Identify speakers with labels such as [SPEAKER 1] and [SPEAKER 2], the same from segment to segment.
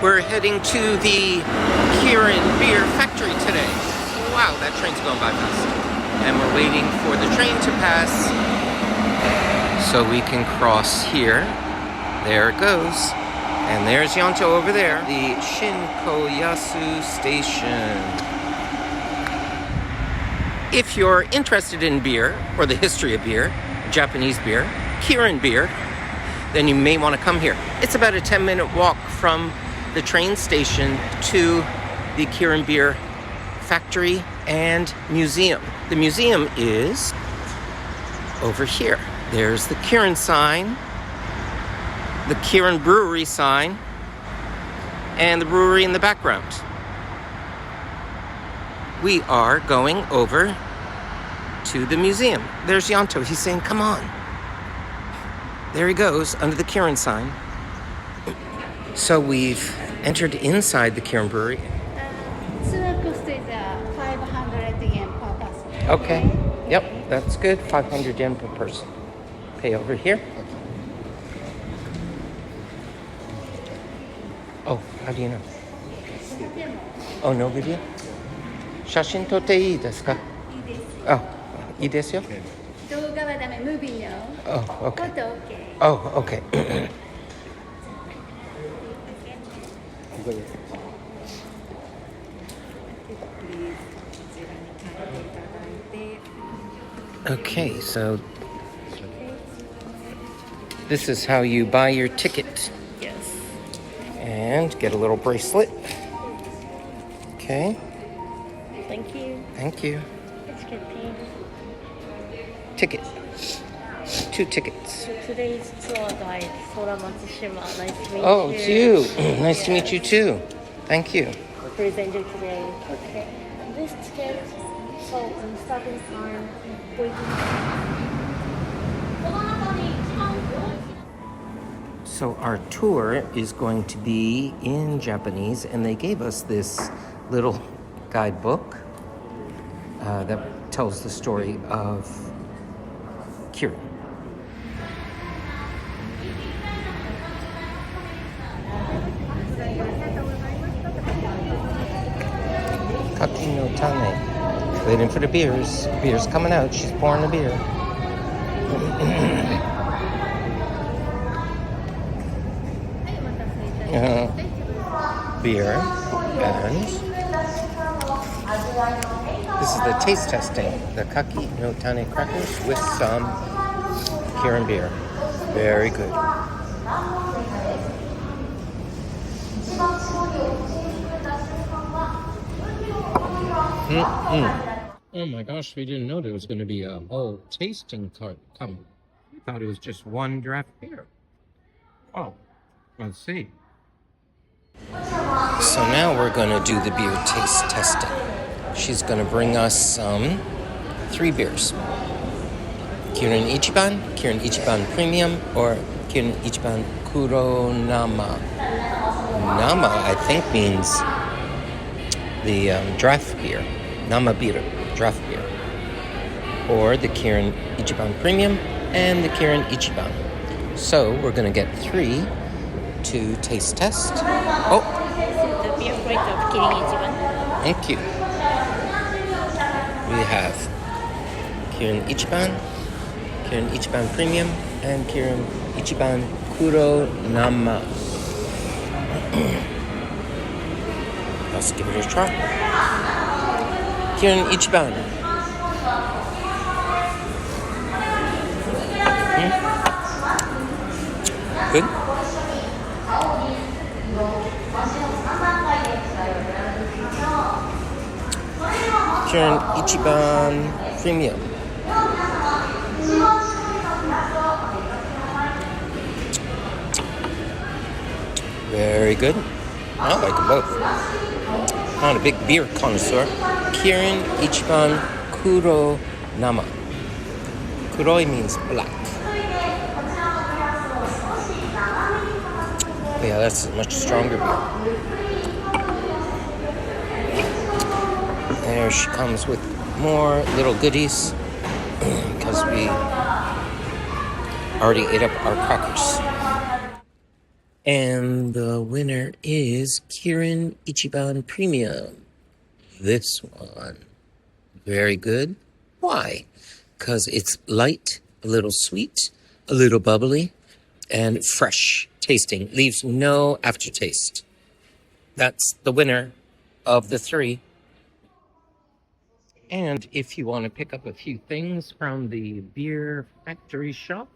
[SPEAKER 1] We're heading to the Kirin Beer Factory today. Wow, that train's going by fast. And we're waiting for the train to pass so we can cross here. There it goes. And there's Yonto over there, the Shinkoyasu station. If you're interested in beer, or the history of beer, Japanese beer, Kirin Beer, then you may want to come here. It's about a 10-minute walk from the train station to the Kirin Beer Factory and Museum. The museum is over here. There's the Kirin sign, the Kirin Brewery sign, and the brewery in the background. We are going over to the museum. There's Yonto. He's saying, come on. There he goes, under the Kirin sign. So we've entered inside the Kirin Brewery.
[SPEAKER 2] Cost is 500 yen per person.
[SPEAKER 1] Okay. Yep, that's good. 500 yen per person. Pay over here. Oh, how do you know? Oh, no video? 写真撮っていいですか?
[SPEAKER 2] いいです。
[SPEAKER 1] Oh, いいですよ?
[SPEAKER 2] 動画はダメ、movie no.
[SPEAKER 1] Oh, okay.
[SPEAKER 2] Photo okay.
[SPEAKER 1] Oh, okay. Okay, so this is how you buy your ticket.
[SPEAKER 2] Yes.
[SPEAKER 1] And get a little bracelet. Okay,
[SPEAKER 2] Thank you.
[SPEAKER 1] thank you.
[SPEAKER 2] Let's get paid.
[SPEAKER 1] Ticket. 2 tickets.
[SPEAKER 2] Today's tour guide, Sora Matsushima. Nice to meet you.
[SPEAKER 1] Oh, it's you. Nice to meet you too. Thank you.
[SPEAKER 2] Present you today. Okay. This ticket, so starting time,
[SPEAKER 1] So our tour is going to be in Japanese, and they gave us this little guidebook that tells the story of Kirin. Kaki no Tane. Waiting for the beers. Beer's coming out. She's pouring the beer. Beer. And this is the taste testing. The Kaki no Tane crackers with some Kirin beer. Very good. Oh my gosh, we didn't know there was going to be a whole tasting cart coming. We thought it was just one draft beer. Oh, let's see. So now we're going to do the beer taste testing. She's going to bring us 3 beers. Kirin Ichiban Premium, or Kirin Ichiban Kuro Nama. Nama, I think, means the draft beer. Nama beer, draft beer. Or the Kirin Ichiban Premium and the Kirin Ichiban. So we're going to get 3 to taste test. Oh!
[SPEAKER 2] the beer freight of Kirin Ichiban.
[SPEAKER 1] Thank you. We have Kirin Ichiban Premium, and Kirin Ichiban Kuro Nama. Let's give it a try. Kirin Ichiban. Good? Kirin Ichiban Premium. Very good. I like them both. I'm not a big beer connoisseur. Kirin Ichiban Kuro Nama. Kuroi means black. But yeah, that's a much stronger beer. There she comes with more little goodies because we already ate up our crackers. And the winner is Kirin Ichiban Premium. This one. Very good. Why? Because it's light, a little sweet, a little bubbly, and fresh tasting. Leaves no aftertaste. That's the winner of the three. And if you want to pick up a few things from the beer factory shop,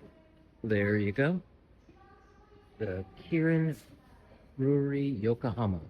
[SPEAKER 1] there you go. The Kirin Brewery, Yokohama.